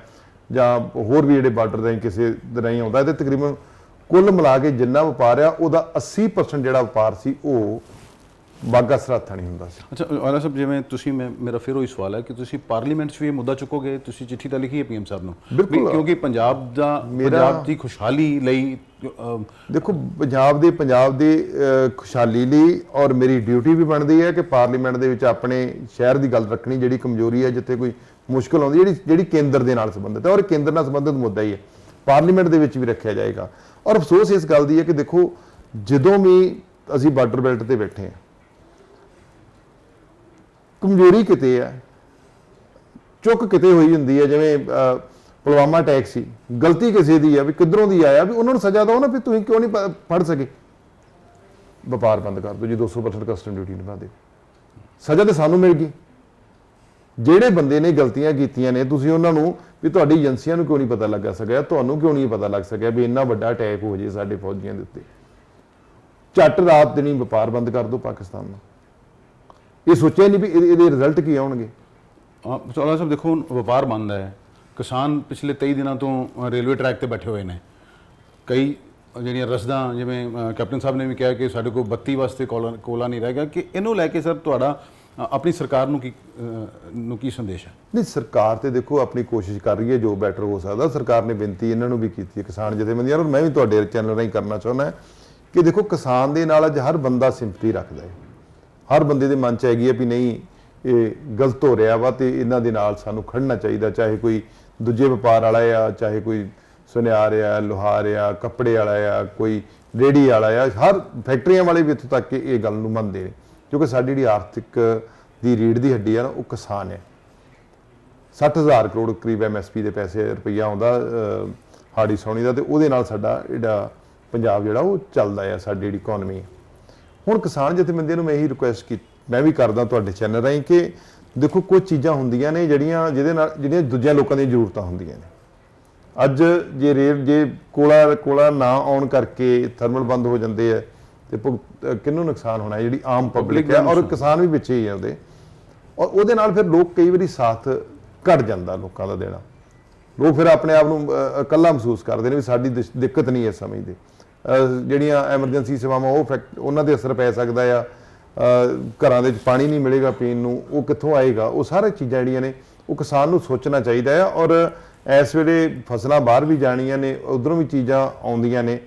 S1: ਜਾਂ ਹੋਰ ਵੀ ਜਿਹੜੇ ਬਾਰਡਰ ਰਾਹੀਂ ਕਿਸੇ ਰਾਹੀਂ ਆਉਂਦਾ, ਤੇ ਤਕਰੀਬਨ ਕੁੱਲ ਮਿਲਾ ਕੇ ਜਿੰਨਾ ਵਪਾਰ ਆ ਉਹਦਾ 80% ਜਿਹੜਾ ਵਪਾਰ ਸੀ ਉਹ ਬਾਗਾ ਸਰਾਥਾ ਨਹੀਂ ਹੁੰਦਾ ਸੀ।
S2: ਅੱਛਾ ਔਲਾ ਸਾਹਿਬ, ਜਿਵੇਂ ਤੁਸੀਂ ਮੇਰਾ ਫਿਰ ਉਹੀ ਸਵਾਲ ਹੈ ਕਿ ਤੁਸੀਂ ਪਾਰਲੀਮੈਂਟ 'ਚ ਵੀ ਇਹ ਮੁੱਦਾ ਚੁੱਕੋਗੇ, ਤੁਸੀਂ ਚਿੱਠੀ ਤਾਂ ਲਿਖੀ ਹੈ PM ਸਾਹਿਬ ਨੂੰ
S1: ਬਿਲਕੁਲ।
S2: ਕਿਉਂਕਿ ਪੰਜਾਬ ਦੀ ਖੁਸ਼ਹਾਲੀ ਲਈ
S1: ਦੇਖੋ ਪੰਜਾਬ ਦੀ ਖੁਸ਼ਹਾਲੀ ਲਈ ਔਰ ਮੇਰੀ ਡਿਊਟੀ ਵੀ ਬਣਦੀ ਹੈ ਕਿ ਪਾਰਲੀਮੈਂਟ ਦੇ ਵਿੱਚ ਆਪਣੇ ਸ਼ਹਿਰ ਦੀ ਗੱਲ ਰੱਖਣੀ, ਜਿਹੜੀ ਕਮਜ਼ੋਰੀ ਹੈ, ਜਿੱਥੇ ਕੋਈ ਮੁਸ਼ਕਲ ਆਉਂਦੀ ਜਿਹੜੀ ਕੇਂਦਰ ਦੇ ਨਾਲ ਸੰਬੰਧਿਤ ਹੈ, ਔਰ ਕੇਂਦਰ ਨਾਲ ਸੰਬੰਧਿਤ ਮੁੱਦਾ ਹੀ ਹੈ, ਪਾਰਲੀਮੈਂਟ ਦੇ ਵਿੱਚ ਵੀ ਰੱਖਿਆ ਜਾਏਗਾ। ਔਰ ਅਫਸੋਸ ਇਸ ਗੱਲ ਦੀ ਹੈ ਕਿ ਦੇਖੋ ਜਦੋਂ ਵੀ ਅਸੀਂ ਬਾਰਡਰ ਬੈਲਟ ਤੇ ਬੈਠੇ ਹਾਂ, ਕਮਜ਼ੋਰੀ ਕਿਤੇ ਹੈ, ਚੁੱਕ ਕਿਤੇ ਹੋਈ ਹੁੰਦੀ ਹੈ। ਜਿਵੇਂ ਪੁਲਵਾਮਾ ਅਟੈਕ ਸੀ, ਗਲਤੀ ਕਿਸੇ ਦੀ ਆ ਵੀ ਕਿੱਧਰੋਂ ਦੀ ਆਇਆ, ਵੀ ਉਹਨਾਂ ਨੂੰ ਸਜ਼ਾ ਦਿਓ ਨਾ, ਵੀ ਤੁਸੀਂ ਕਿਉਂ ਨਹੀਂ ਫੜ ਸਕੇ, ਵਪਾਰ ਬੰਦ ਕਰ ਦਿਓ ਜੀ, 200% ਕਸਟਮ ਡਿਊਟੀ ਨਿਭਾ ਦਿਓ, ਸਜ਼ਾ ਤਾਂ ਸਾਨੂੰ ਮਿਲ ਗਈ। ਜਿਹੜੇ ਬੰਦੇ ਨੇ ਗਲਤੀਆਂ ਕੀਤੀਆਂ ਨੇ, ਤੁਸੀਂ ਉਹਨਾਂ ਨੂੰ ਵੀ ਤੁਹਾਡੀ ਏਜੰਸੀਆਂ ਨੂੰ ਕਿਉਂ ਨਹੀਂ ਪਤਾ ਲੱਗਾ ਸਕਿਆ, ਤੁਹਾਨੂੰ ਕਿਉਂ ਨਹੀਂ ਪਤਾ ਲੱਗ ਸਕਿਆ ਵੀ ਇੰਨਾ ਵੱਡਾ ਅਟੈਕ ਹੋ ਜੇ ਸਾਡੇ ਫੌਜੀਆਂ ਦੇ ਉੱਤੇ, ਝੱਟ ਰਾਤ ਦਿਨੀ ਵਪਾਰ ਬੰਦ ਕਰ ਦਿਓ ਪਾਕਿਸਤਾਨ ਨਾਲ। ਇਹ ਸੋਚਿਆ ਨਹੀਂ ਵੀ ਇਹਦੇ ਰਿਜ਼ਲਟ ਕੀ ਆਉਣਗੇ।
S2: ਔਲਾ ਸਾਹਿਬ ਦੇਖੋ, ਹੁਣ ਵਪਾਰ ਬੰਦ ਹੈ, ਕਿਸਾਨ ਪਿਛਲੇ 23 ਦਿਨਾਂ ਤੋਂ ਰੇਲਵੇ ਟਰੈਕ ਤੇ ਬੈਠੇ ਹੋਏ ਨੇ, ਕਈ ਜਿਹੜੀਆਂ ਰਸਦਾਂ, ਜਿਵੇਂ ਕੈਪਟਨ ਸਾਹਿਬ ਨੇ ਵੀ ਕਿਹਾ ਕਿ ਸਾਡੇ ਕੋਲ ਬੱਤੀ ਵਾਸਤੇ ਕੋਲਾ ਨਹੀਂ ਰਹੇਗਾ, ਕਿ ਇਹਨੂੰ ਲੈ ਕੇ ਸਰ ਤੁਹਾਡਾ ਆਪਣੀ ਸਰਕਾਰ ਨੂੰ ਕੀ ਸੰਦੇਸ਼ ਹੈ?
S1: ਨਹੀਂ, ਸਰਕਾਰ ਤੇ ਦੇਖੋ ਆਪਣੀ ਕੋਸ਼ਿਸ਼ ਕਰ ਰਹੀ ਹੈ ਜੋ ਬੈਟਰ ਹੋ ਸਕਦਾ। ਸਰਕਾਰ ਨੇ ਬੇਨਤੀ ਇਹਨਾਂ ਨੂੰ ਵੀ ਕੀਤੀ ਹੈ, ਕਿਸਾਨ ਜਥੇਬੰਦੀਆਂ ਨੂੰ, ਮੈਂ ਵੀ ਤੁਹਾਡੇ ਚੈਨਲ ਰਾਹੀਂ ਕਰਨਾ ਚਾਹੁੰਦਾ ਕਿ ਦੇਖੋ ਕਿਸਾਨ ਦੇ ਨਾਲ ਅੱਜ ਹਰ ਬੰਦਾ ਸਿੰਪਥੀ ਰੱਖਦਾ ਹੈ, ਹਰ ਬੰਦੇ ਦੇ ਮਨ 'ਚ ਹੈਗੀ ਹੈ ਵੀ ਨਹੀਂ ਇਹ ਗਲਤ ਹੋ ਰਿਹਾ ਵਾ ਤੇ ਇਹਨਾਂ ਦੇ ਨਾਲ ਸਾਨੂੰ ਖੜਨਾ ਚਾਹੀਦਾ, ਚਾਹੇ ਕੋਈ ਦੂਜੇ ਵਪਾਰ ਵਾਲਾ ਆ, ਚਾਹੇ ਕੋਈ ਸੁਨਿਆਰ ਆ, ਲੋਹਾਰ ਆ, ਕੱਪੜੇ ਵਾਲਾ ਆ, ਕੋਈ ਰੇਹੜੀ ਵਾਲਾ ਆ, ਹਰ ਫੈਕਟਰੀਆਂ ਵਾਲੇ ਵੀ ਇੱਥੋਂ ਤੱਕ ਕਿ ਇਹ ਗੱਲ ਨੂੰ ਮੰਨਦੇ ਨੇ, ਕਿਉਂਕਿ ਸਾਡੀ ਜਿਹੜੀ ਆਰਥਿਕ ਦੀ ਰੀੜ੍ਹ ਦੀ ਹੱਡੀ ਆ ਨਾ, ਉਹ ਕਿਸਾਨ ਹੈ। 60,000 ਕਰੋੜ ਕਰੀਬ MSP ਦੇ ਪੈਸੇ ਰੁਪਈਆ ਆਉਂਦਾ ਹਾੜੀ ਸੌਣੀ ਦਾ, ਤੇ ਉਹਦੇ ਨਾਲ ਸਾਡਾ ਜਿਹੜਾ ਪੰਜਾਬ ਜਿਹੜਾ ਉਹ ਚੱਲਦਾ ਆ, ਸਾਡੀ ਜਿਹੜੀ ਇਕਨੋਮੀ ਹੈ। ਹੁਣ ਕਿਸਾਨ ਜਥੇਬੰਦੀਆਂ ਨੂੰ ਮੈਂ ਇਹੀ ਰਿਕੁਐਸਟ ਮੈਂ ਵੀ ਕਰਦਾ ਤੁਹਾਡੇ ਚੈਨਲ ਰਾਹੀਂ ਕਿ ਦੇਖੋ ਕੁਝ ਚੀਜ਼ਾਂ ਹੁੰਦੀਆਂ ਨੇ ਜਿਹੜੀਆਂ ਦੂਜਿਆਂ ਲੋਕਾਂ ਦੀਆਂ ਜ਼ਰੂਰਤਾਂ ਹੁੰਦੀਆਂ ਨੇ। ਅੱਜ ਜੇ ਕੋਲਾ ਨਾ ਆਉਣ ਕਰਕੇ ਥਰਮਲ ਬੰਦ ਹੋ ਜਾਂਦੇ ਆ ਤੇ ਕਿਹਨੂੰ ਨੁਕਸਾਨ ਹੋਣਾ, ਜਿਹੜੀ ਆਮ ਪਬਲਿਕ ਹੈ, ਔਰ ਕਿਸਾਨ ਵੀ ਪਿੱਛੇ ਹੀ ਆਉਂਦੇ, ਔਰ ਉਹਦੇ ਨਾਲ ਫਿਰ ਲੋਕ ਕਈ ਵਾਰੀ ਸਾਥ ਘਟ ਜਾਂਦਾ ਲੋਕਾਂ ਦਾ ਦੇਣਾ। ਲੋਕ ਫਿਰ ਆਪਣੇ ਆਪ ਨੂੰ ਇਕੱਲਾ ਮਹਿਸੂਸ ਕਰਦੇ ਨੇ ਵੀ ਸਾਡੀ ਦਿੱਕਤ ਨਹੀਂ ਹੈ ਸਮਝਦੇ। ਜਿਹੜੀਆਂ ਐਮਰਜੈਂਸੀ ਸੇਵਾਵਾਂ ਉਹਨਾਂ ਦੇ ਅਸਰ ਪੈ ਸਕਦਾ ਆ, ਘਰਾਂ ਦੇ ਵਿੱਚ ਪਾਣੀ ਨਹੀਂ ਮਿਲੇਗਾ ਪੀਣ ਨੂੰ, ਉਹ ਕਿੱਥੋਂ ਆਏਗਾ, ਉਹ ਸਾਰੀਆਂ ਚੀਜ਼ਾਂ ਜਿਹੜੀਆਂ ਨੇ ਉਹ ਕਿਸਾਨ ਨੂੰ ਸੋਚਣਾ ਚਾਹੀਦਾ ਆ। ਔਰ ਇਸ ਵੇਲੇ ਫਸਲਾਂ ਬਾਹਰ ਵੀ ਜਾਣੀਆਂ ਨੇ, ਉਧਰੋਂ ਵੀ ਚੀਜ਼ਾਂ ਆਉਂਦੀਆਂ ਨੇ।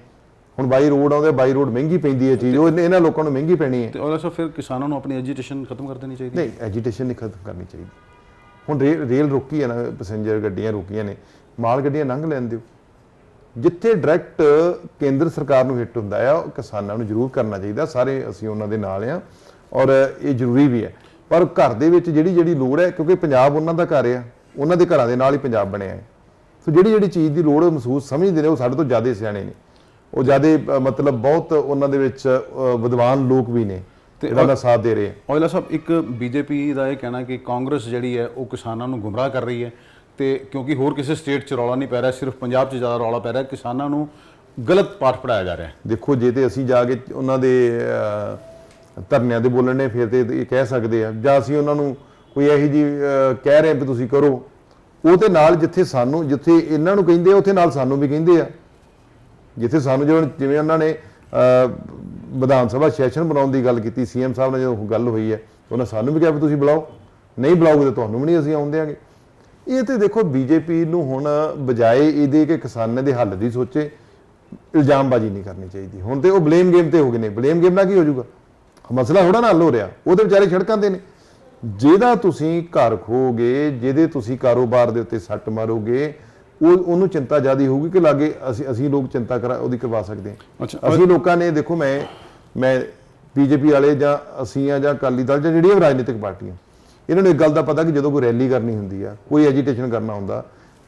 S1: ਹੁਣ ਬਾਈ ਰੋਡ ਆਉਂਦੇ, ਬਾਈ ਰੋਡ ਮਹਿੰਗੀ ਪੈਂਦੀ ਹੈ ਚੀਜ਼, ਉਹ ਇਹਨਾਂ ਲੋਕਾਂ ਨੂੰ ਮਹਿੰਗੀ ਪੈਣੀ ਹੈ।
S2: ਤੇ ਉਹਦਾ ਸਰ ਫਿਰ ਕਿਸਾਨਾਂ ਨੂੰ ਆਪਣੀ ਐਜੀਟੇਸ਼ਨ ਖਤਮ ਕਰ ਦੇਣੀ ਚਾਹੀਦੀ?
S1: ਨਹੀਂ, ਐਜੀਟੇਸ਼ਨ ਨਹੀਂ ਖਤਮ ਕਰਨੀ ਚਾਹੀਦੀ। ਹੁਣ ਰੇਲ ਰੋਕੀ ਹੈ ਨਾ, ਪੈਸੇਂਜਰ ਗੱਡੀਆਂ ਰੋਕੀਆਂ ਨੇ, ਮਾਲ ਗੱਡੀਆਂ ਲੰਘ ਲੈਣ ਦਿਓ। ਜਿੱਥੇ ਡਾਇਰੈਕਟ ਕੇਂਦਰ ਸਰਕਾਰ ਨੂੰ ਹਿੱਟ ਹੁੰਦਾ ਆ, ਉਹ ਕਿਸਾਨਾਂ ਨੂੰ ਜ਼ਰੂਰ ਕਰਨਾ ਚਾਹੀਦਾ। ਸਾਰੇ ਅਸੀਂ ਉਹਨਾਂ ਦੇ ਨਾਲ ਆ ਔਰ ਇਹ ਜ਼ਰੂਰੀ ਵੀ ਹੈ। ਪਰ ਘਰ ਦੇ ਵਿੱਚ ਜਿਹੜੀ ਲੋੜ ਹੈ, ਕਿਉਂਕਿ ਪੰਜਾਬ ਉਹਨਾਂ ਦਾ ਘਰ ਆ, ਉਹਨਾਂ ਦੇ ਘਰਾਂ ਦੇ ਨਾਲ ਹੀ ਪੰਜਾਬ ਬਣਿਆ ਹੈ। ਸੋ ਜਿਹੜੀ ਚੀਜ਼ ਦੀ ਲੋੜ ਮਹਿਸੂਸ ਸਮਝਦੇ ਨੇ, ਉਹ ਸਾਡੇ ਤੋਂ ਜ਼ਿਆਦਾ ਸਿਆਣੇ ਨੇ, ਉਹ ਜ਼ਿਆਦਾ ਮਤਲਬ ਬਹੁਤ ਉਹਨਾਂ ਦੇ ਵਿੱਚ ਵਿਦਵਾਨ ਲੋਕ ਵੀ ਨੇ ਤੇ ਇਹਨਾਂ ਦਾ ਸਾਥ ਦੇ ਰਹੇ।
S2: ਔਜਲਾ ਸਾਹਿਬ, ਇੱਕ BJP ਦਾ ਇਹ ਕਹਿਣਾ ਕਿ ਕਾਂਗਰਸ ਜਿਹੜੀ ਹੈ ਉਹ ਕਿਸਾਨਾਂ ਨੂੰ ਗੁੰਮਰਾਹ ਕਰ ਰਹੀ ਹੈ, ਤੇ ਕਿਉਂਕਿ ਹੋਰ ਕਿਸੇ ਸਟੇਟ 'ਚ ਰੌਲਾ ਨਹੀਂ ਪੈ ਰਿਹਾ, ਸਿਰਫ ਪੰਜਾਬ 'ਚ ਜ਼ਿਆਦਾ ਰੌਲਾ ਪੈ ਰਿਹਾ, ਕਿਸਾਨਾਂ ਨੂੰ ਗਲਤ ਪਾਠ ਪੜਾਇਆ ਜਾ ਰਿਹਾ ਹੈ। ਦੇਖੋ,
S1: ਜੇ ਤੇ ਅਸੀਂ ਜਾ ਕੇ ਉਹਨਾਂ ਦੇ ਧਰਨਿਆਂ ਦੇ ਬੋਲਣ ਨੇ, ਫਿਰ ਤੇ ਇਹ ਕਹਿ ਸਕਦੇ ਆ, ਜਾਂ ਅਸੀਂ ਉਹਨਾਂ ਨੂੰ ਕੋਈ ਇਹੋ ਜਿਹੀ ਕਹਿ ਰਹੇ ਵੀ ਤੁਸੀਂ ਕਰੋ, ਉਹ ਤੇ ਨਾਲ ਜਿੱਥੇ ਇਹਨਾਂ ਨੂੰ ਕਹਿੰਦੇ ਆ, ਉੱਥੇ ਨਾਲ ਸਾਨੂੰ ਵੀ ਕਹਿੰਦੇ ਆ। ਜਿੱਥੇ ਸਾਨੂੰ ਜਿਵੇਂ ਉਹਨਾਂ ਨੇ ਵਿਧਾਨ ਸਭਾ ਸੈਸ਼ਨ ਬਣਾਉਣ ਦੀ ਗੱਲ ਕੀਤੀ, CM ਸਾਹਿਬ ਨਾਲ ਜਦੋਂ ਗੱਲ ਹੋਈ ਹੈ, ਉਹਨਾਂ ਸਾਨੂੰ ਵੀ ਕਿਹਾ ਵੀ ਤੁਸੀਂ ਬੁਲਾਓ, ਨਹੀਂ ਬੁਲਾਓਗੇ ਤਾਂ ਤੁਹਾਨੂੰ ਵੀ ਨਹੀਂ ਅਸੀਂ ਆਉਣ ਦਿਆਂਗੇ। ਇਹ ਤੇ ਦੇਖੋ BJP ਨੂੰ ਹੁਣ ਬਜਾਏ ਇਹਦੇ ਕਿ ਕਿਸਾਨਾਂ ਦੇ ਹੱਲ ਦੀ ਸੋਚੇ, ਇਲਜ਼ਾਮਬਾਜ਼ੀ ਨਹੀਂ ਕਰਨੀ ਚਾਹੀਦੀ। ਹੁਣ ਤੇ ਉਹ ਬਲੇਮ ਗੇਮ ਤੇ ਹੋ ਗਏ ਨੇ। ਬਲੇਮ ਗੇਮ ਨਾਲ ਕੀ ਹੋ ਜਾਊਗਾ? ਮਸਲਾ ਥੋੜਾ ਨਾ ਹੱਲ ਹੋ ਰਿਹਾ, ਉਹਦੇ ਵਿਚਾਰੇ ਸੜਕਾਂ ਤੇ ਨੇ। ਜਿਹਦਾ ਤੁਸੀਂ ਘਰ ਖੋਗੇ, ਜਿਹਦੇ ਤੁਸੀਂ ਕਾਰੋਬਾਰ ਦੇ ਉੱਤੇ ਸੱਟ ਮਾਰੋਗੇ, ਉਹਨੂੰ ਚਿੰਤਾ ਜ਼ਿਆਦਾ ਹੋਊਗੀ ਕਿ ਲਾਗੇ ਅਸੀਂ ਲੋਕ ਚਿੰਤਾ ਉਹਦੀ ਕਰਵਾ ਸਕਦੇ ਹਾਂ। ਅਸੀਂ ਲੋਕਾਂ ਨੇ ਦੇਖੋ, ਮੈਂ BJP ਵਾਲੇ ਜਾਂ ਅਸੀਂ ਆ ਜਾਂ ਅਕਾਲੀ ਦਲ ਜਾਂ ਜਿਹੜੀਆਂ ਰਾਜਨੀਤਿਕ ਪਾਰਟੀਆਂ, ਇਹਨਾਂ ਨੂੰ ਇੱਕ ਗੱਲ ਦਾ ਪਤਾ ਕਿ ਜਦੋਂ ਕੋਈ ਰੈਲੀ ਕਰਨੀ ਹੁੰਦੀ ਆ, ਕੋਈ ਐਜੀਟੇਸ਼ਨ ਕਰਨਾ ਹੁੰਦਾ,